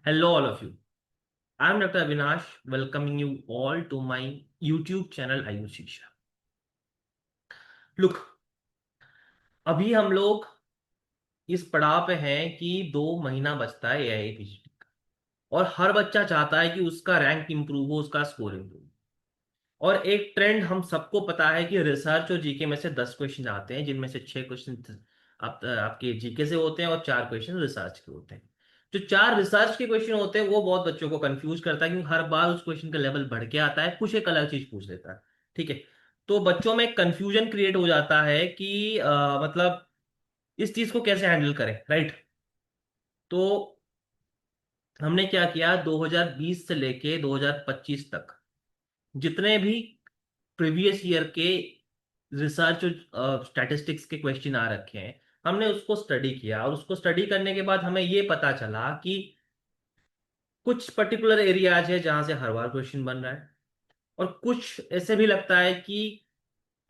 Hello, all of you. I'm Dr. Avinash, welcoming you all to my YouTube channel Ayush Shiksha. Look, अभी हम लोग इस पड़ाव पे हैं कि 2 महीना बचता है एआई पीजीटी का और हर बच्चा चाहता है कि उसका रैंक इंप्रूव हो, उसका स्कोर इंप्रूव। और एक ट्रेंड हम सबको पता है कि रिसर्च और जीके में से 10 क्वेश्चन आते हैं, जिनमें से 6 क्वेश्चन आपके जीके से होते हैं और 4 क्वेश्चन रिसर्च के होते हैं। जो 4 रिसर्च के क्वेश्चन होते हैं वो बहुत बच्चों को कंफ्यूज करता है, क्योंकि हर बार उस क्वेश्चन का लेवल बढ़ के आता है, कुछ एक अलग चीज पूछ लेता है। ठीक है। तो बच्चों में कंफ्यूजन क्रिएट हो जाता है कि मतलब इस चीज को कैसे हैंडल करें, राइट। तो हमने क्या किया, 2020 से लेके 2025 तक जितने भी प्रीवियस ईयर के रिसर्च और स्टैटिस्टिक्स के क्वेश्चन आ रखे हैं, हमने उसको स्टडी किया। और उसको स्टडी करने के बाद हमें ये पता चला कि कुछ पर्टिकुलर एरियाज है जहां से हर बार क्वेश्चन बन रहा है, और कुछ ऐसे भी लगता है कि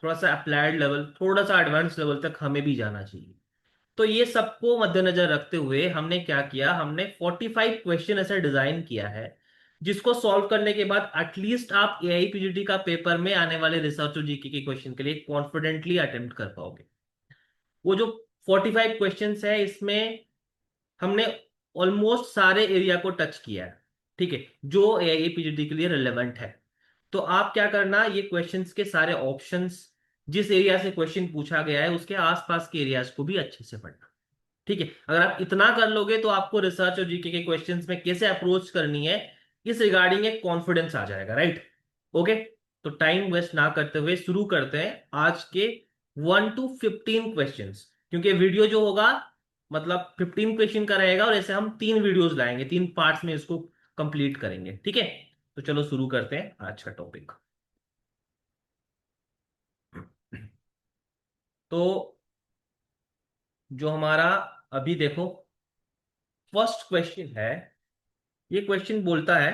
थोड़ा सा अप्लाइड लेवल, थोड़ा सा एडवांस लेवल तक हमें भी जाना चाहिए। तो ये सबको मद्देनजर रखते हुए हमने क्या किया, हमने 45 क्वेश्चन ऐसे डिजाइन किया है जिसको सॉल्व करने के बाद एटलीस्ट आप एआई पीजीटी का पेपर में आने वाले रिसर्च और जीके के क्वेश्चन के लिए कॉन्फिडेंटली अटेम्प्ट कर पाओगे। वो जो 45 क्वेश्चंस है, इसमें हमने ऑलमोस्ट सारे एरिया को टच किया है। ठीक है, जो एआई पीजीटी के लिए रिलेवेंट है। तो आप क्या करना, ये क्वेश्चंस के सारे ऑप्शंस, जिस एरिया से क्वेश्चन पूछा गया है उसके आसपास के एरियाज को भी अच्छे से पढ़ना। ठीक है, अगर आप इतना कर लोगे तो आपको रिसर्च और जीके के क्वेश्चंस में कैसे अप्रोच करनी है इस रिगार्डिंग एक कॉन्फिडेंस आ जाएगा, राइट। ओके। तो टाइम वेस्ट ना करते हुए शुरू करते हैं आज के 1 to 15 क्वेश्चंस, क्योंकि वीडियो जो होगा मतलब 15 क्वेश्चन का रहेगा, और ऐसे हम 3 वीडियोस लाएंगे, 3 पार्ट्स में इसको कंप्लीट करेंगे। ठीक है। तो चलो शुरू करते हैं आज का टॉपिक। तो जो हमारा अभी देखो फर्स्ट क्वेश्चन है, ये क्वेश्चन बोलता है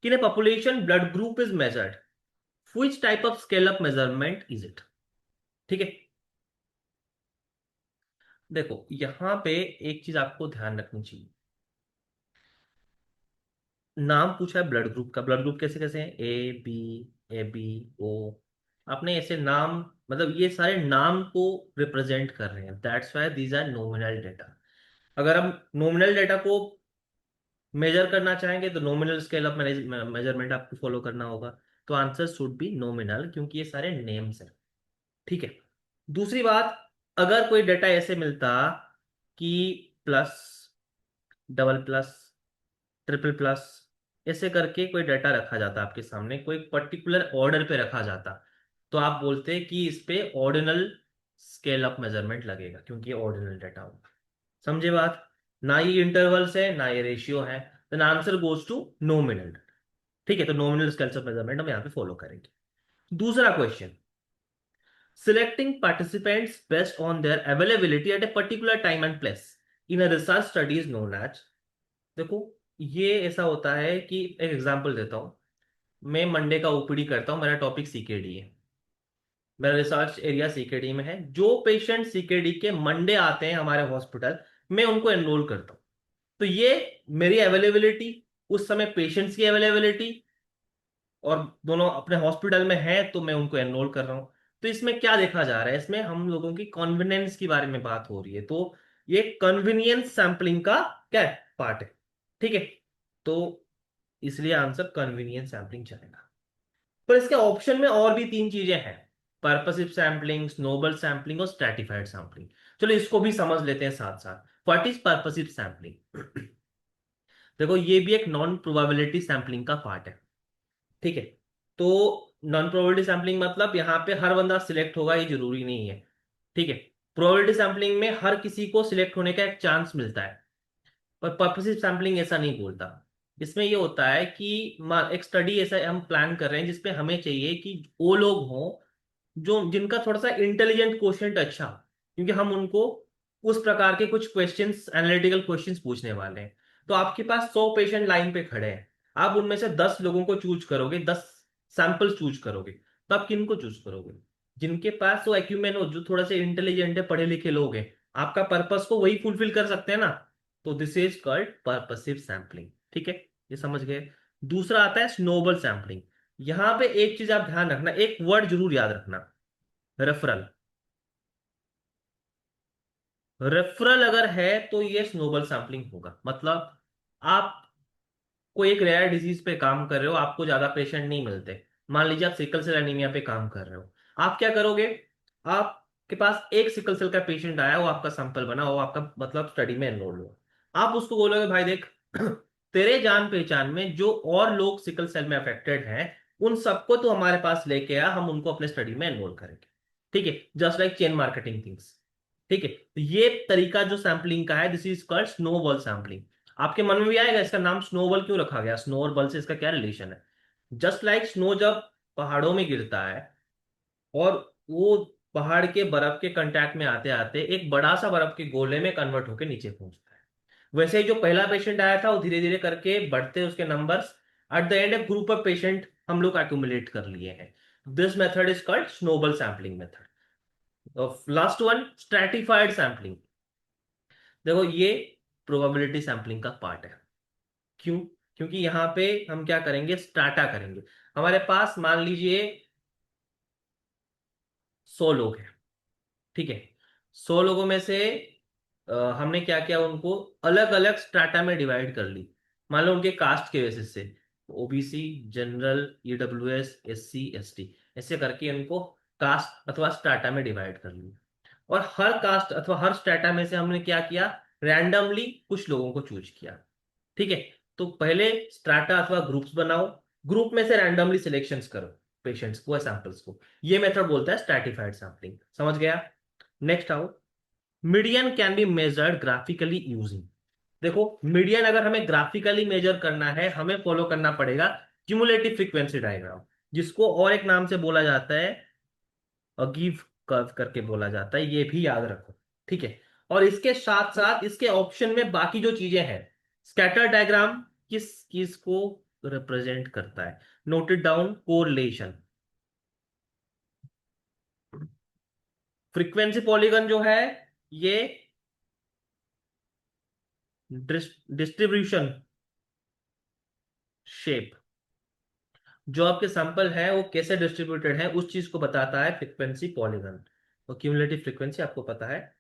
कि in population blood group is measured, which type of scale up measurement is it. ठीक है। देखो यहां पे एक चीज आपको ध्यान रखनी चाहिए। नाम पूछा है ब्लड ग्रुप का, ब्लड ग्रुप कैसे कैसे हैं, ए बी ओ। आपने ऐसे नाम, मतलब ये सारे नाम को रिप्रेजेंट कर रहे हैं, that's why these are nominal data. अगर हम नॉमिनल डेटा को मेजर करना चाहेंगे तो नॉमिनल स्केल ऑफ मेजरमेंट आपको फॉलो करना होगा। तो आंसर शुड बी नॉमिनल, क्योंकि ये सारे नेम्स हैं। ठीक है। दूसरी बात, अगर कोई डेटा ऐसे मिलता कि plus, double plus, triple plus, ऐसे करके कोई डाटा रखा जाता आपके सामने, कोई पर्टिकुलर ऑर्डर पे रखा जाता, तो आप बोलते कि इस पे ऑर्डिनल स्केल ऑफ मेजरमेंट लगेगा, क्योंकि ये ऑर्डिनल डाटा होगा। समझे बात। ना ये इंटरवल्स है ना ये रेशियो है, then answer goes to nominal. ठीक है। तो नॉमिनल स्केल्स ऑफ मेजरमेंट हम यहाँ पे फॉलो करेंगे। दूसरा question, selecting participants based on their availability at a particular time and place in a research study is known as. देखो ये ऐसा होता है कि एक एग्जांपल देता हूँ। मैं मंडे का ओपीडी करता हूँ, मेरा टॉपिक सीकेडी है, मेरा रिसर्च एरिया सीकेडी में है। जो पेशेंट सीकेडी के मंडे आते हैं हमारे हॉस्पिटल, मैं उनको एनरोल करता हूँ। तो ये मेरी अवेलेबिलिटी, उस समय पेशेंट्स की अवेलेबिलिटी, और दोनों अपने हॉस्पिटल में हैं तो मैं उनको एनरोल कर रहा हूँ। तो इसमें क्या देखा जा रहा है, इसमें हम लोगों की कन्वीनियंस के बारे में बात हो रही है। तो ये कन्वीनियंस सैम्पलिंग का क्या है, पार्ट है। ठीक है। तो इसलिए आंसर कन्वीनियंस सैम्पलिंग चलेगा। पर इसके ऑप्शन में और भी 3 चीजें हैं, पर्पसिव सैम्पलिंग, स्नोबल सैम्पलिंग और स्ट्रैटिफाइड सैम्पलिंग। चलो इसको भी समझ लेते हैं साथ साथ। What is purposive sampling. देखो ये भी एक नॉन प्रोबेबिलिटी सैम्पलिंग का पार्ट है। ठीक है। तो नॉन प्रोबेबिलिटी सैम्पलिंग मतलब यहाँ पे हर बंदा सिलेक्ट होगा ये जरूरी नहीं है। ठीक है। प्रोबेबिलिटी सैम्पलिंग में हर किसी को सिलेक्ट होने का एक चांस मिलता है, पर पर्पसिव सैम्पलिंग ऐसा नहीं बोलता। इसमें ये होता है कि एक स्टडी ऐसा हम प्लान कर रहे हैं जिसपे हमें चाहिए कि वो लोग हों जो जिनका थोड़ा सा इंटेलिजेंट क्वेश्चन अच्छा हो, क्योंकि हम उनको उस प्रकार के कुछ क्वेश्चंस, एनालिटिकल क्वेश्चंस पूछने वाले हैं। तो आपके पास 100 पेशेंट लाइन पे खड़े हैं, आप उनमें से 10 लोगों को चूज करोगे, 10 सैंपल चूज करोगे। तो आप किन को चूज करोगे, जिनके पास वो एक्यूमेन हो, जो थोड़ा सा इंटेलिजेंट है, पढ़े लिखे लोग हैं, आपका पर्पस को वही फुलफिल कर सकते हैं ना। तो this is called purposive sampling. ठीक है, ये समझ गए। दूसरा आता है स्नोबॉल सैंपलिंग। यहां पे एक चीज आप ध्यान रखना, एक वर्ड जरूर याद रखना, रेफरल। रेफरल अगर है तो ये स्नोबॉल सैंपलिंग होगा। मतलब आप कोई एक रेयर डिजीज पे काम कर रहे हो, आपको ज्यादा पेशेंट नहीं मिलते। मान लीजिए आप सिकल सेल एनीमिया पे काम कर रहे हो, आप क्या करोगे? आपके पास एक सिकल सेल का पेशेंट आया, वो आपका सैंपल बना, वो आपका मतलब स्टडी में एनरोल हुआ। आप उसको बोलोगे भाई देख, तेरे जान पहचान में जो और लोग सिकल सेल में अफेक्टेड हैं, उन सबको तो हमारे पास लेके आ, हम उनको अपने स्टडी में एनरोल करेंगे। ठीक है, just like chain marketing things. ठीक है, तो ये तरीका जो सैंपलिंग का है, this is called snowball sampling. आपके मन में भी आएगा इसका नाम स्नोबॉल क्यों रखा गया, स्नो और बल से इसका क्या रिलेशन है? जस्ट लाइक स्नो जब पहाड़ों में गिरता है और वो पहाड़ के बर्फ के कांटेक्ट में आते आते एक बड़ा सा बर्फ के गोले में कन्वर्ट होकर नीचे पहुंचता है, वैसे ही जो पहला पेशेंट आया था वो धीरे धीरे करके बढ़ते उसके नंबर्स, एट द एंड एक ग्रुप ऑफ पेशेंट हम लोग एक्यूमुलेट कर लिए हैं। This method is called snowball sampling method. Last one, stratified sampling. देखो ये प्रोबेबिलिटी सैंपलिंग का पार्ट है। क्यों? क्योंकि यहाँ पे हम क्या करेंगे, स्ट्राटा करेंगे। हमारे पास मान लीजिए 100 लोग हैं। ठीक है, 100 लोगों में से हमने क्या किया, उनको अलग अलग स्ट्राटा में डिवाइड कर ली। मान लो उनके कास्ट के बेसिस से, OBC, general, EWS, SC, ST, ऐसे करके उनको कास्ट अथवा स्ट्राटा में डिवाइड कर लिया। और हर कास्ट अथवा हर स्ट्राटा में से हमने क्या किया, रैंडमली कुछ लोगों को चूज किया। ठीक है, तो पहले स्ट्राटा अथवा ग्रुप्स बनाओ, ग्रुप में से रैंडमली सिलेक्शंस करो पेशेंट्स को, सैंपल्स को। ये मेथड बोलता है स्ट्रैटिफाइड सैंपलिंग। समझ गया? नेक्स्ट आओ, median can be measured graphically using. देखो मीडियन अगर हमें ग्राफिकली मेजर करना है, हमें फॉलो करना पड़ेगा क्यूमुलेटिव फ्रीक्वेंसी डायग्राम, जिसको और एक नाम से बोला जाता है अगीव कर्व करके बोला जाता है, ये भी याद रखो। ठीक है, और इसके साथ साथ इसके ऑप्शन में बाकी जो चीजें हैं, स्कैटर डायग्राम किस चीज को रिप्रेजेंट करता है, noted down, correlation. Frequency polygon जो है ये डिस्ट्रीब्यूशन शेप, जो आपके सैंपल है वो कैसे डिस्ट्रीब्यूटेड है उस चीज को बताता है फ्रीक्वेंसी पॉलीगन। और क्यूमुलेटिव फ्रीक्वेंसी आपको पता है,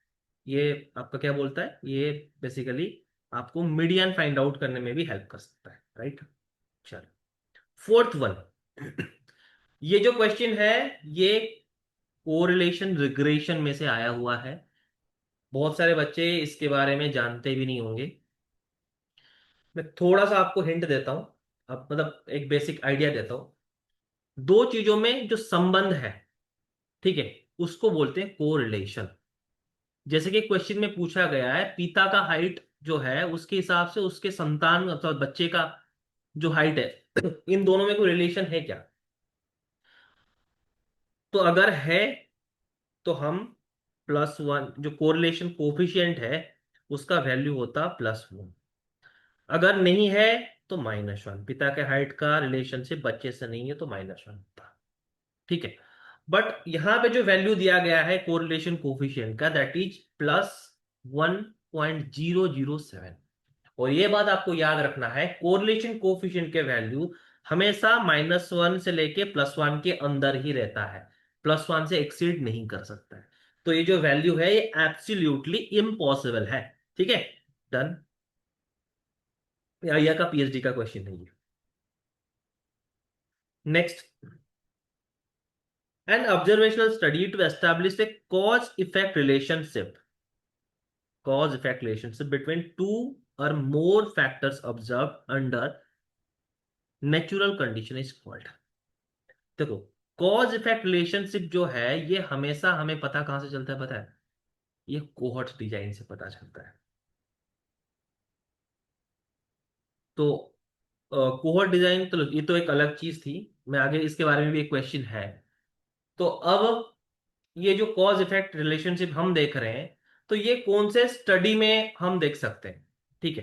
ये आपका क्या बोलता है, ये बेसिकली आपको मीडियन फाइंड आउट करने में भी हेल्प कर सकता है, राइट? चलो, फोर्थ वन। ये जो क्वेश्चन है ये कोरिलेशन रिग्रेशन में से आया हुआ है। बहुत सारे बच्चे इसके बारे में जानते भी नहीं होंगे। मैं थोड़ा सा आपको हिंट देता हूं, अब मतलब एक बेसिक आइडिया देता हूं। दो चीजों में जो संबंध है, ठीक है, उसको बोलते हैं कोरिलेशन। जैसे कि क्वेश्चन में पूछा गया है, पिता का हाइट जो है उसके हिसाब से उसके संतान अथवा बच्चे का जो हाइट है, इन दोनों में कोई रिलेशन है क्या? तो अगर है तो हम +1, जो कोरिलेशन कोफिशिएंट है उसका वैल्यू होता +1। अगर नहीं है तो -1, पिता के हाइट का रिलेशनशिप बच्चे से नहीं है तो -1 होता। ठीक है, बट यहां पे जो वैल्यू दिया गया है कोरिलेशन कोफिशिएंट का, दैट इज +1.007। और ये बात आपको याद रखना है, कोरिलेशन कोफिशिएंट के वैल्यू हमेशा -1 से लेके +1 के अंदर ही रहता है, +1 से एक्सीड नहीं कर सकता है। तो ये जो वैल्यू है ये एब्सोल्युटली इम्पॉसिबल है। ठीक है, डन। या का पीएचडी का क्वेश्चन है ये। Next, an observational study to establish a cause effect relationship, between two or more factors observed under natural condition is called. देखो, कॉज इफेक्ट रिलेशनशिप जो है ये हमेशा हमें पता कहां से चलता है, पता है? ये कोहॉर्ट डिजाइन से पता चलता है। तो कोहॉर्ट डिजाइन तो ये तो एक अलग चीज थी, मैं आगे इसके बारे में भी एक क्वेश्चन है। तो अब ये जो कॉज इफेक्ट रिलेशनशिप हम देख रहे हैं, तो ये कौन से स्टडी में हम देख सकते हैं? ठीक है,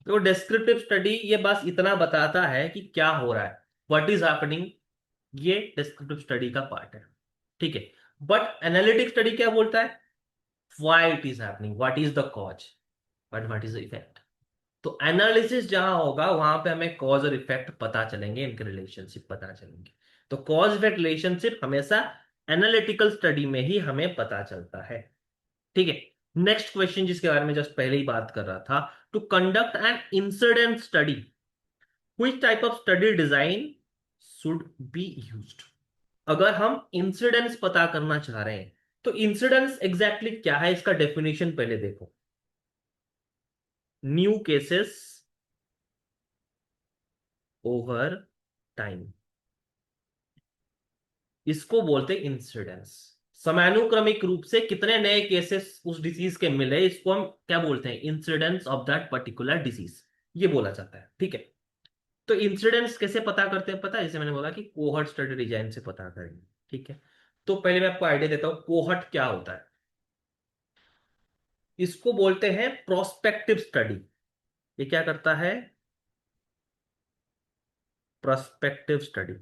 तो डिस्क्रिप्टिव स्टडी ये बस इतना बताता है कि क्या हो रहा है, व्हाट इज हैपनिंग, ये डिस्क्रिप्टिव स्टडी का पार्ट है। ठीक है, बट एनालिटिक स्टडी क्या बोलता है, why it is happening, what is the cause, but what is the effect. तो एनालिसिस जहां होगा वहां पे हमें कॉज और इफेक्ट पता चलेंगे, इनके रिलेशनशिप पता चलेंगे। तो कॉज इफेक्ट रिलेशनशिप हमेशा एनालिटिकल स्टडी में ही हमें पता चलता है। ठीक है। नेक्स्ट क्वेश्चन जिसके बारे में जस्ट पहले ही बात कर रहा था, to conduct an incident study which type of study design should be used. अगर हम इंसिडेंस पता करना चाह रहे हैं तो इंसिडेंस एग्जैक्टली क्या है, इसका डेफिनेशन पहले देखो। न्यू केसेस ओवर टाइम, इसको बोलते हैं इंसिडेंस। समयानुक्रमिक रूप से कितने नए केसेस उस डिसीज के मिले, इसको हम क्या बोलते हैं, incidence of that particular disease, ये बोला जाता है। ठीक है। तो इंसिडेंस कैसे पता करते हैं, पता है, जैसे मैंने बोला कि कोहर्ट स्टडी डिजाइन से पता करेंगे। ठीक है। तो पहले मैं आपको आइडिया देता हूं कोहर्ट क्या होता है। इसको बोलते हैं प्रोस्पेक्टिव स्टडी। ये क्या करता है, प्रोस्पेक्टिव स्टडी,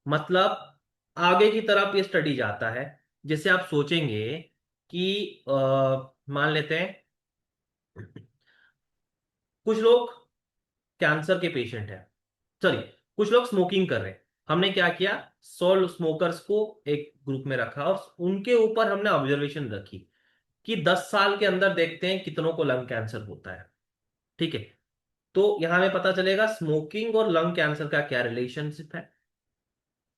मतलब आगे की तरफ ये स्टडी जाता है। जैसे आप सोचेंगे कि मान लेते हैं कुछ लोग कैंसर के पेशेंट हैं, सॉरी, कुछ लोग स्मोकिंग कर रहे हैं। हमने क्या किया, 100 स्मोकर्स को एक ग्रुप में रखा और उनके ऊपर हमने ऑब्जर्वेशन रखी कि 10 साल के अंदर देखते हैं कितनों को लंग कैंसर होता है। ठीक है। तो यहां हमें पता चलेगा स्मोकिंग और लंग कैंसर का क्या रिलेशनशिप है।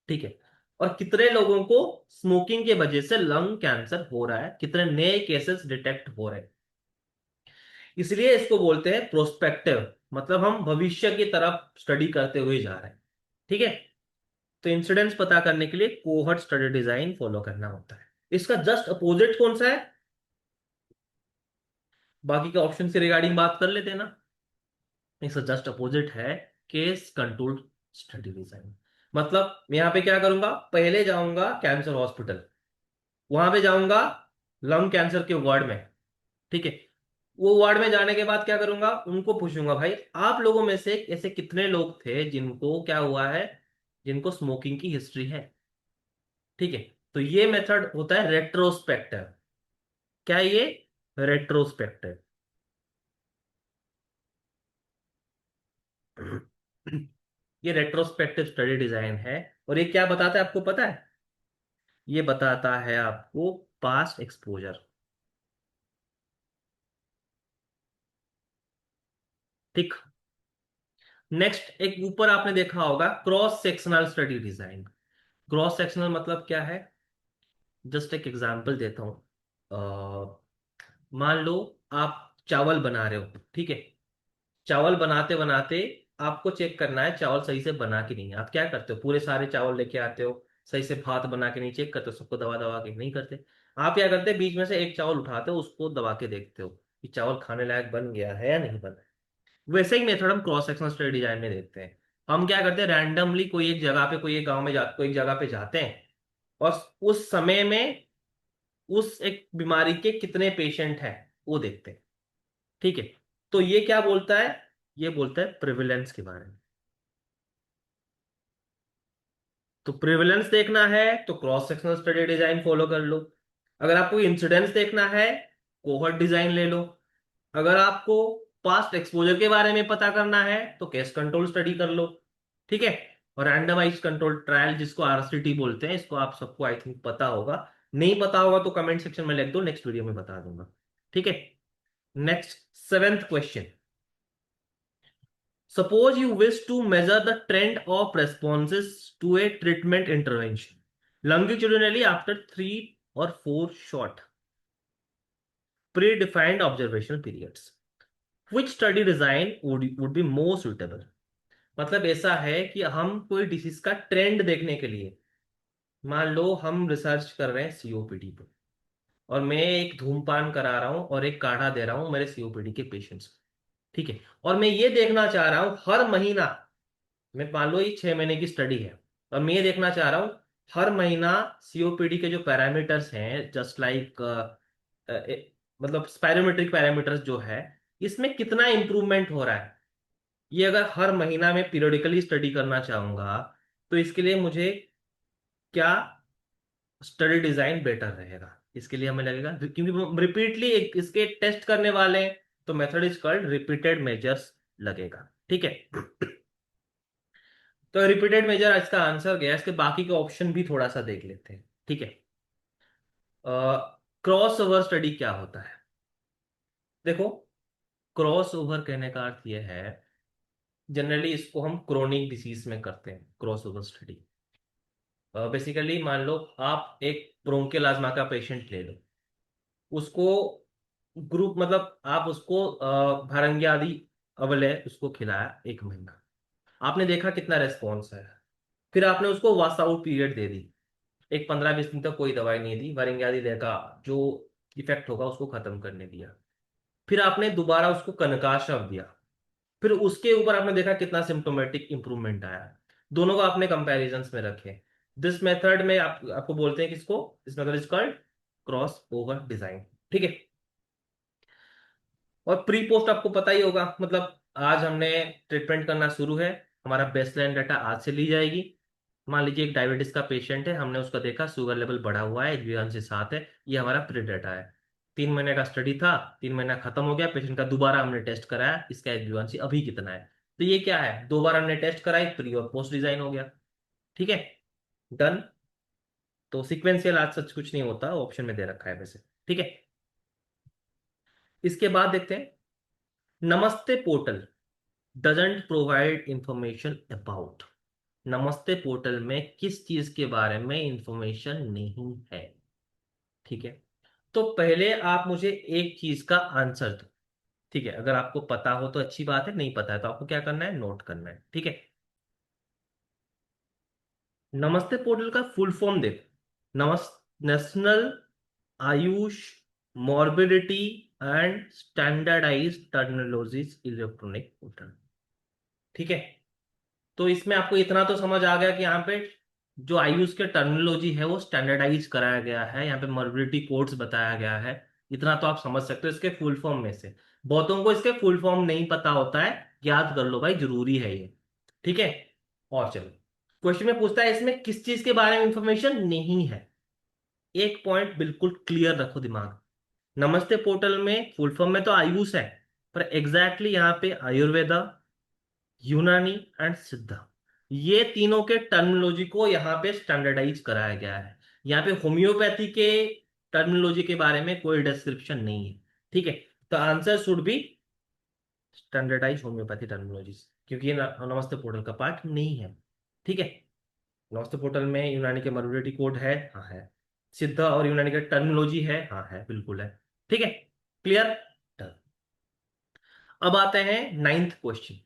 ठीक है। और कितने लोगों को स्मोकिंग के वजह से लंग कैंसर हो रहा है, कितने नए केसेस डिटेक्ट हो रहे हैं। इसलिए इसको बोलते हैं प्रोस्पेक्टिव, मतलब हम भविष्य की तरफ स्टडी करते हुए जा रहे हैं। ठीक है। तो इंसिडेंस पता करने के लिए कोहर्ट स्टडी डिजाइन फॉलो करना होता है। इसका जस्ट अपोजिट कौन सा है, बाकी के ऑप्शन के रिगार्डिंग बात कर लेते हैं ना। इसका जस्ट अपोजिट है केस कंट्रोल्ड स्टडी डिजाइन। मतलब मैं यहां पे क्या करूंगा, पहले जाऊंगा कैंसर हॉस्पिटल, वहां पे जाऊंगा लंग कैंसर के वार्ड में। ठीक है। वो वार्ड में जाने के बाद क्या करूंगा, उनको पूछूंगा भाई आप लोगों में से ऐसे कितने लोग थे जिनको क्या हुआ है, जिनको स्मोकिंग की हिस्ट्री है। ठीक है। तो ये मेथड होता है रेट्रोस्पेक्टिव। क्या है ये, रेट्रोस्पेक्टिव। ये रेट्रोस्पेक्टिव स्टडी डिजाइन है। और ये क्या बताता है आपको पता है, ये बताता है आपको पास्ट एक्सपोजर। ठीक। नेक्स्ट एक ऊपर आपने देखा होगा cross sectional study design. Cross sectional मतलब क्या है, जस्ट एक एग्जांपल देता हूं। मान लो आप चावल बना रहे हो। ठीक है। चावल बनाते बनाते आपको चेक करना है चावल सही से बना कि नहीं है। आप क्या करते हो, पूरे सारे चावल लेके आते हो, सही से भात बना के नहीं चेक करते हो, सबको दबा दबा के नहीं करते। आप क्या करते हैं, बीच में से एक चावल उठाते हो, उसको दबा के देखते हो कि चावल खाने लायक बन गया है या नहीं बना है। वैसे ही मेथड हम क्रॉस सेक्शनल स्टडी डिजाइन में देखते हैं। हम क्या करते हैं, रैंडमली कोई एक जगह पे, कोई एक गांव में कोई एक जगह पे जाते हैं और उस समय में उस एक बीमारी के कितने पेशेंट हैं वो देखते हैं। ठीक है। तो ये क्या बोलता है, ये बोलता है प्रिविलेंस के बारे में। तो प्रिविलेंस देखना है तो cross sectional study design follow कर लो। अगर आपको इंसिडेंस देखना है, कोहर्ट डिजाइन ले लो। अगर आपको पास्ट एक्सपोजर के बारे में पता करना है तो केस कंट्रोल स्टडी कर लो। ठीक है। और रैंडमाइज कंट्रोल ट्रायल जिसको आरसीटी बोलते हैं, इसको आप सबको आई थिंक पता होगा। नहीं पता होगा तो कमेंट सेक्शन में लिख दो, नेक्स्ट वीडियो में बता दूंगा। ठीक है। Next, seventh question. Suppose you wish to measure the trend of responses to a treatment intervention longitudinally after 3 or 4 short predefined observational periods. Which study design would be more suitable? मतलब ऐसा है कि हम कोई डिसीज का trend देखने के लिए, मान लो हम रिसर्च कर रहे हैं सीओपीडी पे, और मैं एक धूमपान करा रहा हूं और एक काढ़ा दे रहा हूं मेरे सीओपीडी के पेशेंट्स को। ठीक है। और मैं ये देखना चाह रहा हूं हर महीना, मैं मान लो ये 6 महीने की स्टडी है, और मैं ये देखना चाह रहा हूँ हर महीना सीओपीडी के जो पैरामीटर्स हैं, जस्ट लाइक मतलब स्पायरोमेट्रिक पैरामीटर्स जो है, इसमें कितना इंप्रूवमेंट हो रहा है। ये अगर हर महीना में पीरियोडिकली स्टडी करना चाहूंगा तो इसके लिए मुझे क्या स्टडी डिजाइन बेटर रहेगा, इसके लिए हमें लगेगा, क्योंकि रिपीटली इसके टेस्ट करने वाले हैं, तो method is called repeated measures लगेगा। ठीक है। तो रिपीटेड मेजर इसका आंसर गया। इसके बाकी के ऑप्शन भी थोड़ा सा देख लेते हैं। ठीक है। क्रॉस ओवर स्टडी क्या होता है? देखो, क्रॉस ओवर कहने का अर्थ यह है, जनरली इसको हम क्रोनिक डिसीज में करते हैं क्रॉस ओवर स्टडी। बेसिकली मान लो आप एक ब्रोंकियल का पेशेंट ले लो, उसको ग्रुप मतलब आप उसको भारंगी आदि अवले उसको खिलाया 1 महीना, आपने देखा कितना रेस्पॉन्स है। फिर आपने उसको वॉश आउट पीरियड दे दी, एक 15-20 दिन तक कोई दवाई नहीं दी, भारंगी आदि देखा, जो इफेक्ट होगा उसको खत्म करने दिया। फिर आपने दोबारा उसको कनकाशव दिया, फिर उसके ऊपर आपने देखा कितना सिम्टोमेटिक इंप्रूवमेंट आया। दोनों को आपने कंपैरिजंस में रखे। दिस मेथड में आपको बोलते हैं किसको, this method is called cross over design. ठीक है। और प्री पोस्ट आपको पता ही होगा, मतलब आज हमने ट्रीटमेंट करना शुरू है, हमारा बेसलाइन डाटा आज से ली जाएगी। मान लीजिए एक डायबिटीज का पेशेंट है, हमने उसका देखा शुगर लेवल बढ़ा हुआ है, HbA1c 7 है, ये हमारा प्री डाटा है। 3 महीने का स्टडी था, 3 महीना खत्म हो गया, पेशेंट का दोबारा हमने टेस्ट कराया, इसका HbA1c अभी कितना है। तो ये क्या है, 2 बार हमने टेस्ट कराई, प्री और पोस्ट डिजाइन हो गया। ठीक है, डन। तो सिक्वेंशियल आज सच कुछ नहीं होता, ऑप्शन में दे रखा है वैसे। ठीक है। इसके बाद देखते हैं, नमस्ते portal doesn't provide information about. नमस्ते पोर्टल में किस चीज के बारे में इंफॉर्मेशन नहीं है? ठीक है। तो पहले आप मुझे एक चीज का आंसर दो। ठीक है, अगर आपको पता हो तो अच्छी बात है, नहीं पता है तो आपको क्या करना है, नोट करना है। ठीक है। नमस्ते पोर्टल का फुल फॉर्म देखो, national AYUSH morbidity and standardized terminologies electronic portal. ठीक है। तो इसमें आपको इतना तो समझ आ गया कि यहाँ पे जो आयुष के टर्मिनोलॉजी है वो स्टैंडर्डाइज कराया गया है, यहाँ पे मॉर्बिडिटी कोड्स बताया गया है। इतना तो आप समझ सकते हो इसके फुल फॉर्म में से। बहुतों को इसके फुल फॉर्म नहीं पता होता है, याद कर लो भाई, जरूरी है ये। ठीक है। और चलो, क्वेश्चन में पूछता है इसमें किस चीज के बारे में इंफॉर्मेशन नहीं है। एक पॉइंट बिल्कुल क्लियर रखो दिमाग, नमस्ते पोर्टल में फुल फॉर्म में तो आयुष है, पर एग्जैक्टली यहाँ पे आयुर्वेदा, यूनानी एंड सिद्धा, ये तीनों के टर्मिनोलॉजी को यहाँ पे स्टैंडर्डाइज कराया गया है। यहाँ पे होम्योपैथी के टर्मिनोलॉजी के बारे में कोई डिस्क्रिप्शन नहीं है। ठीक है। तो answer should be standardize homeopathy terminology, क्योंकि ये नमस्ते पोर्टल का पार्ट नहीं है। ठीक है। नमस्ते पोर्टल में यूनानी के मॉर्बिडिटी कोड है, हाँ है। सिद्धा और यूनानी का टर्मिनोलॉजी है, हाँ है, बिल्कुल है। ठीक है, क्लियर। अब आते हैं ninth question,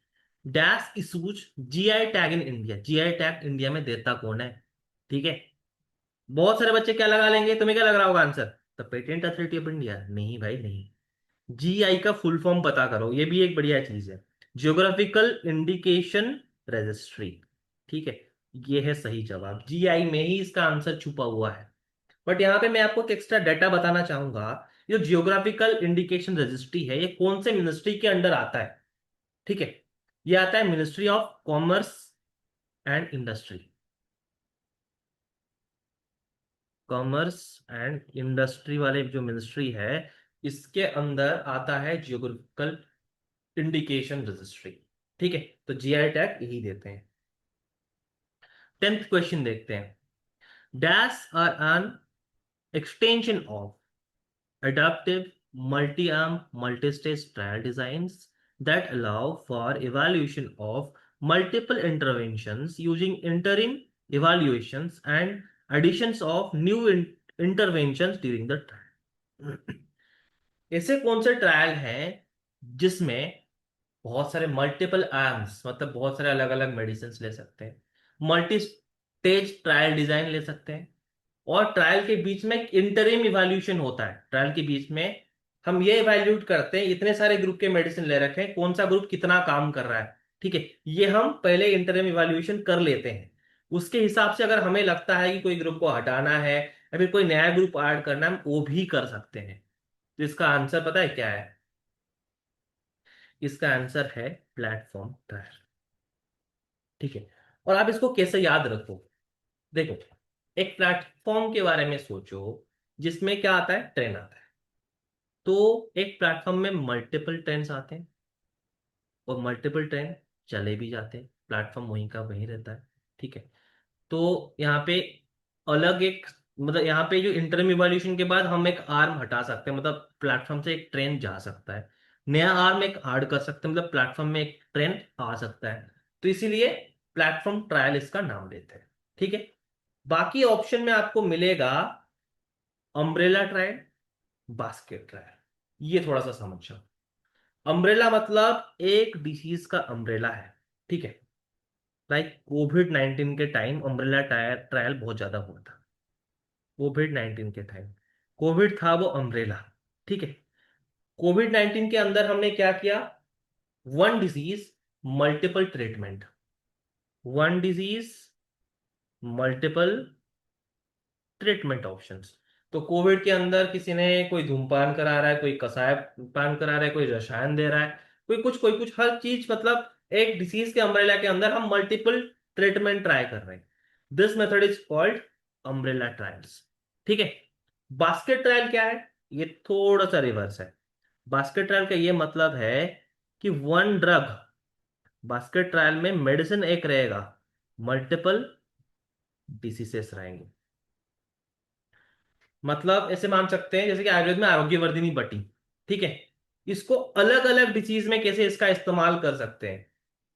dash issues GI tag in India. GI tag India में देता कौन है? ठीक है। बहुत सारे बच्चे क्या लगा लेंगे, तुम्हें क्या लग रहा होगा answer, the patent authority of India. नहीं भाई नहीं, जीआई का फुल फॉर्म पता करो, ये भी एक बढ़िया चीज है, जियोग्राफिकल इंडिकेशन रजिस्ट्री। ठीक है, ये है सही जवाब, जीआई में ही इसका आंसर छुपा हुआ है। बट यहाँ पे मैं आपको एक एक्स्ट्रा डाटा बताना चाहूंगा, जो जियोग्राफिकल इंडिकेशन रजिस्ट्री है ये कौन से मिनिस्ट्री के अंडर आता है? ठीक है, ये आता है ministry of commerce and industry. Commerce and industry वाले जो मिनिस्ट्री है, इसके अंदर आता है जियोग्राफिकल इंडिकेशन रजिस्ट्री। ठीक है, तो जीआई टैग यही देते हैं। 10th क्वेश्चन देखते हैं, dash are an extension of adaptive multi-arm multi-stage trial designs that allow for evaluation of multiple interventions using interim evaluations and additions of new interventions during the trial। ऐसे कौन से trial हैं जिसमें बहुत सारे multiple arms, मतलब बहुत सारे अलग अलग मेडिसिन ले सकते हैं, मल्टी स्टेज ट्रायल डिजाइन ले सकते हैं, और ट्रायल के बीच में एक इंटरिम इवैल्यूएशन होता है। ट्रायल के बीच में हम ये इवैल्यूएट करते हैं, इतने सारे ग्रुप के मेडिसिन ले रखे हैं, कौन सा ग्रुप कितना काम कर रहा है। ठीक है, ये हम पहले इंटरिम इवैल्यूएशन कर लेते हैं। उसके हिसाब से अगर हमें लगता है कि कोई ग्रुप को हटाना है या फिर कोई नया ग्रुप ऐड करना है, हम वो भी कर सकते हैं। तो इसका आंसर पता है क्या है? इसका आंसर है प्लेटफॉर्म ट्रायल। ठीक है, और आप इसको कैसे याद रखो, देखो, एक प्लेटफॉर्म के बारे में सोचो जिसमें क्या आता है, ट्रेन आता है। तो एक प्लेटफॉर्म में मल्टीपल ट्रेन्स आते हैं, और मल्टीपल ट्रेन चले भी जाते हैं, प्लेटफॉर्म वहीं का वहीं रहता है। ठीक है। तो यहाँ पे अलग एक, मतलब यहाँ पे जो इंटरम इवोल्यूशन के बाद हम एक आर्म हटा सकते हैं, मतलब प्लेटफॉर्म से एक ट्रेन जा सकता है, नया आर्म एक ऐड कर सकते हैं, मतलब प्लेटफॉर्म में एक ट्रेन आ सकता है। तो इसीलिए प्लेटफॉर्म ट्रायल इसका नाम लेते हैं। ठीक है। बाकी ऑप्शन में आपको मिलेगा अम्ब्रेला ट्रायल, बास्केट ट्रायल। ये थोड़ा सा समझ जाओ। अम्ब्रेला मतलब एक डिसीज का अम्ब्रेला है। ठीक है। लाइक कोविड 19 के टाइम अम्ब्रेला ट्रायल बहुत ज्यादा हुआ था। कोविड 19 के टाइम कोविड था वो अम्ब्रेला। ठीक है। कोविड 19 के अंदर हमने क्या किया? One disease, multiple treatment. One disease, multiple treatment options. तो कोविड के अंदर किसी ने, कोई धूमपान करा रहा है, कोई कसाय पान करा रहा है, कोई रसायन दे रहा है, कोई कुछ हर चीज, मतलब एक डिसीज के अम्ब्रेला के अंदर हम मल्टीपल ट्रीटमेंट ट्राई कर रहे हैं। This method is called umbrella trials. ठीक है। बास्केट ट्रायल क्या है? ये थोड़ा सा रिवर्स है। बास्केट ट्रायल का ये मतलब है कि वन ड्रग, बास्केट ट्रायल में मेडिसिन एक रहेगा, मल्टीपल डिसीजेस रहेंगे। मतलब ऐसे मान सकते हैं जैसे कि आयुर्वेद में आरोग्यवर्धिनी बटी। ठीक है। इसको अलग अलग डिसीज में कैसे इसका इस्तेमाल कर सकते हैं,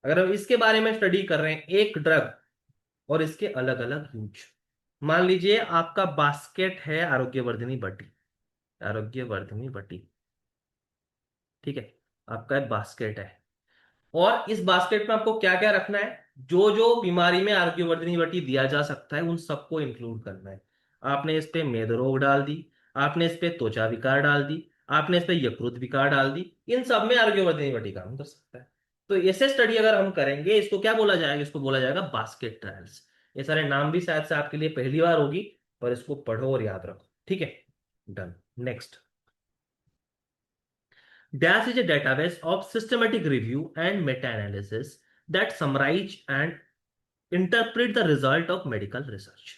अगर हम इसके बारे में स्टडी कर रहे हैं, एक ड्रग और इसके अलग अलग यूज। मान लीजिए आपका बास्केट है आरोग्यवर्धिनी बटी, आरोग्यवर्धिनी बटी। ठीक है। आपका एक बास्केट है, और इस बास्केट में आपको क्या क्या रखना है? जो जो बीमारी में आरोग्यवर्धिनी बटी दिया जा सकता है उन सबको इंक्लूड करना है। आपने इस पे मेद रोग डाल दी, आपने इस पे त्वचा विकार डाल दी, आपने इस पे यकृत विकार डाल दी, इन सब में आरोग्यवर्धिनी बटी काम कर सकता है। तो ऐसे स्टडी अगर हम करेंगे, इसको क्या बोला जाएगा? इसको बोला जाएगा बास्केट ट्रायल्स। ये सारे नाम भी शायद से आपके लिए पहली बार होगी, पर इसको पढ़ो और याद रखो। ठीक है। Done. Next. DAS is a database of systematic review and meta-analysis that summarize and interpret the result of medical research.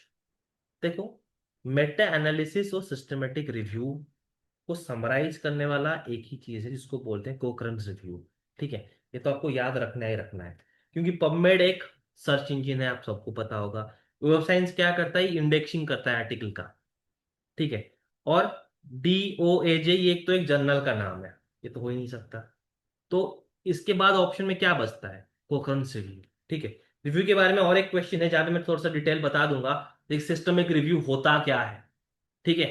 देखो, मेटा एनालिसिस और सिस्टमेटिक रिव्यू को समराइज करने वाला एक ही चीज है जिसको बोलते हैं कोकरेंस रिव्यू। ठीक है। ये तो आपको याद रखना ही रखना है, क्योंकि पबमेड एक सर्च इंजिन है, आप सबको पता होगा। वेब साइंस क्या करता है? इंडेक्सिंग करता है आर्टिकल का। ठीक है। और DOAJ ये एक तो एक जर्नल का नाम है, ये तो हो ही नहीं सकता। तो इसके बाद ऑप्शन में क्या बचता है? कोकरेंस रिव्यू। ठीक है। रिव्यू के बारे में और एक क्वेश्चन है जहां पे मैं थोड़ा सा डिटेल बता दूंगा। एक सिस्टमिक रिव्यू होता क्या है? ठीक है।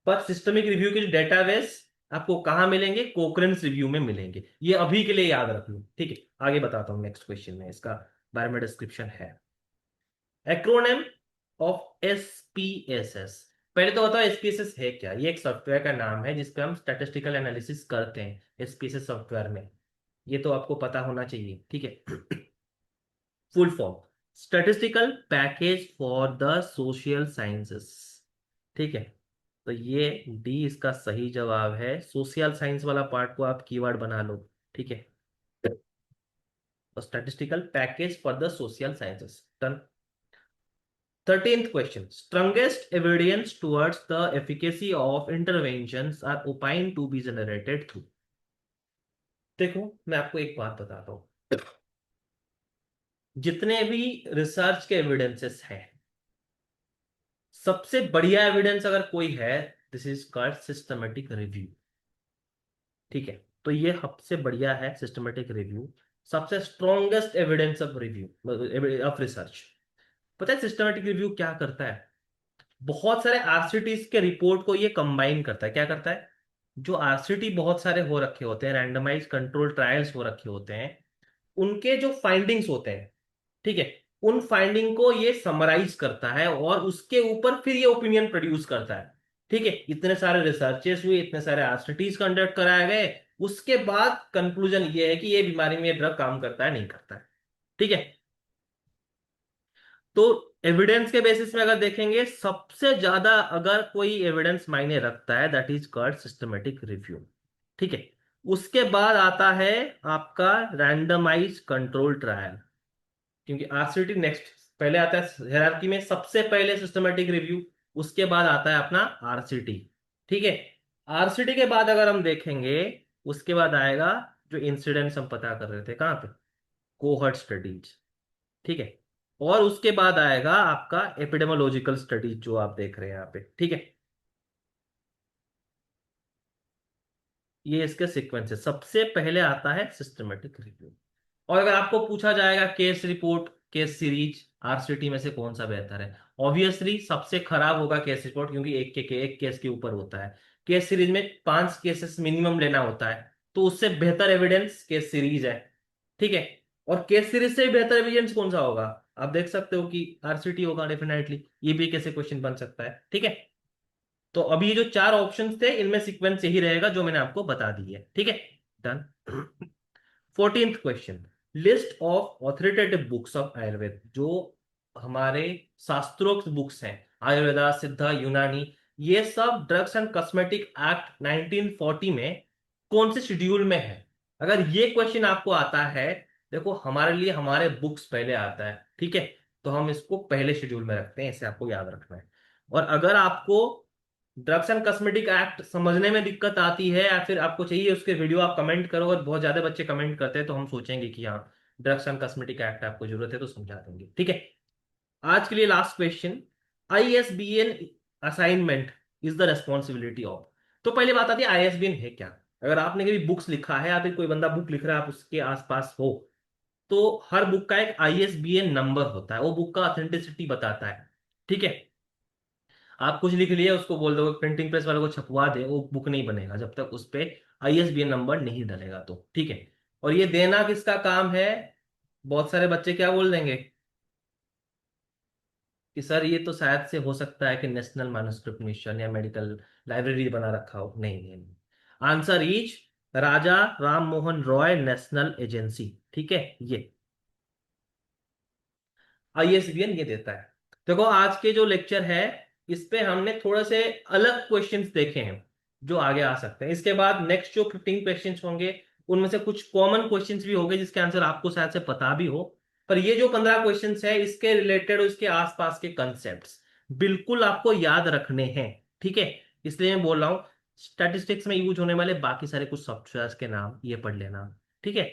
पर सिस्टमिक रिव्यू के जो डेटाबेस आपको कहाँ मिलेंगे? कोकरेंस रिव्यू में मिलेंगे। ये अभी के लिए याद रख लो। ठीक है। आगे बताता हूँ, नेक्स्ट क्वेश्चन में इसका बारे में डिस्क्रिप्शन है। Acronym of SPSS। पहले तो बताओ SPSS है क्या? ये एक सॉफ्टवेयर का नाम है जिसपे हम स्टैटिस्टिकल एनालिसिस करते हैं, SPSS सॉफ्टवेयर में। ये तो आपको पता होना चाहिए। ठीक है। Full form, statistical package for the social sciences. ठीक है। तो ये डी इसका सही जवाब है। सोशल साइंस वाला पार्ट को आप कीवर्ड बना लो। ठीक है। Statistical package for the social sciences. Done. 13th question. Strongest evidence towards the efficacy of interventions are opined to be generated through. देखो, मैं आपको एक बात बताता हूं। जितने भी रिसर्च के एविडेंसेस हैं, सबसे बढ़िया एविडेंस अगर कोई है, this is called systematic review. ठीक है। तो ये सबसे बढ़िया है सिस्टमेटिक रिव्यू, सबसे strongest evidence of review of research. पता है सिस्टमेटिक रिव्यू क्या करता है? बहुत सारे आरसीटीज के रिपोर्ट को ये कंबाइन करता है। क्या करता है? जो आरसीटी बहुत सारे हो रखे होते हैं, रैंडमाइज कंट्रोल ट्रायल्स हो रखे होते हैं, उनके जो फाइंडिंग्स होते हैं, ठीक है, उन फाइंडिंग को ये समराइज करता है और उसके ऊपर फिर ये ओपिनियन प्रोड्यूस करता है। ठीक है। इतने सारे रिसर्चेस हुए, इतने सारे आरसीटीज कंडक्ट कराए गए, उसके बाद कंक्लूजन ये है कि ये बीमारी में ये ड्रग काम करता है नहीं करता है। ठीक है। तो एविडेंस के बेसिस में अगर देखेंगे, सबसे ज्यादा अगर कोई एविडेंस मायने रखता है, that is called systematic review. ठीक है। उसके बाद आता है आपका रैंडमाइज कंट्रोल ट्रायल, क्योंकि आरसीटी नेक्स्ट, पहले आता है हायरार्की में सबसे पहले सिस्टमेटिक रिव्यू, उसके बाद आता है अपना आरसीटी। ठीक है। आरसीटी के बाद अगर हम देखेंगे, उसके बाद आएगा जो इंसिडेंट्स हम पता कर रहे थे कहाँ पे, कोहर्ट स्टडीज, ठीक है। और उसके बाद आएगा आपका एपिडेमोलॉजिकल स्टडीज जो आप देख रहे हैं यहाँ पे, ठीक है। ये इसके सीक्वेंस है, सबसे पहले आता है सिस्टमेटिक रिव्यू। और अगर आपको पूछा जाएगा case report, case series, RCT में से कौन सा बेहतर है, ऑब्वियसली सबसे खराब होगा केस रिपोर्ट, क्योंकि एक केस के ऊपर होता है। केस सीरीज में 5 केसेस मिनिमम लेना होता है, तो उससे बेहतर एविडेंस केस सीरीज है, ठीक है। और केस सीरीज से भी बेहतर एविडेंस कौन सा होगा, आप देख सकते हो कि आरसीटी होगा डेफिनेटली। ये भी कैसे क्वेश्चन बन सकता है, ठीक है। तो अभी ये जो 4 ऑप्शंस थे इनमें सीक्वेंस यही रहेगा जो मैंने आपको बता दी है, ठीक है। Done. 14th question, list of authoritative books of Ayurveda, जो हमारे शास्त्रोक्त बुक्स हैं, आयुर्वेदा, सिद्धा, यूनानी, ये सब ड्रग्स एंड कॉस्मेटिक एक्ट 1940 में कौन से शेड्यूल में है। अगर ये क्वेश्चन आपको आता है, देखो हमारे लिए हमारे बुक्स पहले आता है, ठीक है, तो हम इसको पहले शेड्यूल में रखते हैं, इसे आपको याद रखना है। और अगर आपको ड्रग्स एंड कॉस्मेटिक एक्ट समझने में दिक्कत आती है, या फिर आपको चाहिए उसके वीडियो, आप कमेंट करो, और बहुत ज्यादा बच्चे कमेंट करते हैं तो हम सोचेंगे कि हाँ ड्रग्स एंड कॉस्मेटिक एक्ट आपको जरूरत है तो समझा देंगे, ठीक है। आज के लिए last question, ISBN assignment is the responsibility of. तो पहले बात आती है आईएसबीएन है क्या। अगर आपने कभी बुक्स लिखा है या फिर कोई बंदा बुक लिख रहा है आप उसके आसपास हो, तो हर बुक का एक आईएसबीएन नंबर होता है, वो बुक का ऑथेंटिसिटी बताता है, ठीक है। आप कुछ लिख लिए उसको बोल दो प्रिंटिंग प्रेस वाले को छपवा दे, वो बुक नहीं बनेगा जब तक उस पे आईएसबीएन नंबर नहीं डलेगा, तो ठीक है। और ये देना किसका काम है, बहुत सारे बच्चे क्या बोल देंगे कि सर ये तो शायद से हो सकता है कि नेशनल मैन्युस्क्रिप्ट मिशन या मेडिकल लाइब्रेरी बना रखा हो, नहीं नहीं नहीं। Answer is Raja Ram Mohan Roy national agency, ठीक है। ये आईएसबीएन ये देता है। देखो आज के जो लेक्चर है इस पे हमने थोड़े से अलग क्वेश्चंस देखे हैं जो आगे आ सकते हैं। इसके बाद नेक्स्ट जो 15 क्वेश्चंस होंगे उनमें से कुछ कॉमन क्वेश्चंस भी होंगे जिसके आंसर आपको शायद से पता भी हो। पर ये जो 15 क्वेश्चंस है इसके रिलेटेड और इसके आसपास के कंसेप्ट बिल्कुल आपको याद रखने हैं, ठीक है। इसलिए मैं बोल रहा हूँ स्टैटिस्टिक्स में यूज होने वाले बाकी सारे कुछ सॉफ्टवेयर के नाम ये पढ़ लेना, ठीक है।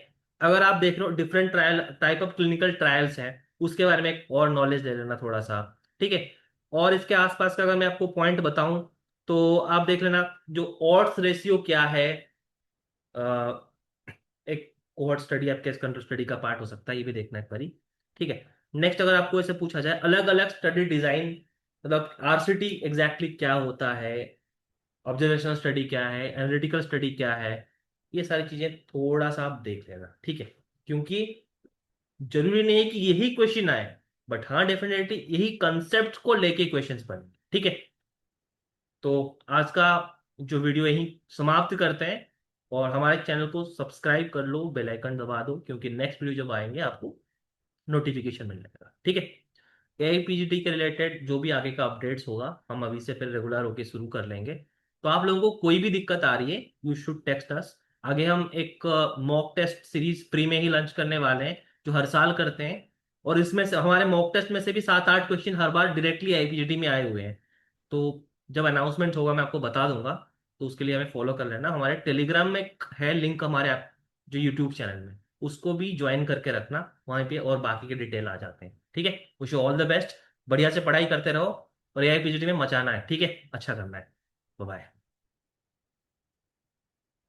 अगर आप देख रहे हो different trial type of clinical trials हैं, उसके बारे में एक और नॉलेज ले लेना थोड़ा सा, ठीक है। और इसके आसपास का अगर मैं आपको पॉइंट बताऊं तो आप देख लेना जो ऑड्स रेशियो क्या है। अ, एक कोहॉर्ट स्टडी आपके कंट्रोल स्टडी का पार्ट हो सकता है, ये भी देखना एक बारी, ठीक है। नेक्स्ट अगर आपको ऐसे पूछा जाए अलग अलग स्टडी डिजाइन, मतलब आरसीटी एग्जैक्टली क्या होता है, ऑब्जर्वेशनल स्टडी क्या है, एनालिटिकल स्टडी क्या है, ये सारी चीजें थोड़ा सा आप देख लेना, ठीक है। क्योंकि जरूरी नहीं है कि यही क्वेश्चन आए, बट हाँ डेफिनेटली यही कंसेप्ट को लेके क्वेश्चंस बने, ठीक है। तो आज का जो वीडियो यही समाप्त करते हैं, और हमारे चैनल को सब्सक्राइब कर लो, बेल आइकन दबा दो, क्योंकि नेक्स्ट वीडियो जब आएंगे आपको नोटिफिकेशन मिल जाएगा, ठीक है। एआईपीजीटी के रिलेटेड जो भी आगे का अपडेट्स होगा हम अभी से फिर रेगुलर होके शुरू कर लेंगे। तो आप लोगों को कोई भी दिक्कत आ रही है यू शुड टेक्स्ट अस। आगे हम एक मॉक टेस्ट सीरीज प्री में ही लंच करने वाले हैं जो हर साल करते हैं, और इसमें से हमारे मॉक टेस्ट में से भी 7-8 क्वेश्चन हर बार डायरेक्टली आईपीजीटी में आए हुए हैं। तो जब अनाउंसमेंट होगा मैं आपको बता दूंगा, तो उसके लिए हमें फॉलो कर लेना। हमारे टेलीग्राम में एक है लिंक हमारे जो यूट्यूब चैनल में, उसको भी ज्वाइन करके रखना, वहीं पे और बाकी के डिटेल आ जाते हैं, ठीक है। Wish you all the best, बढ़िया से पढ़ाई करते रहो, और एआईपीजीटी में मचाना है, ठीक है, अच्छा करना है। बाय।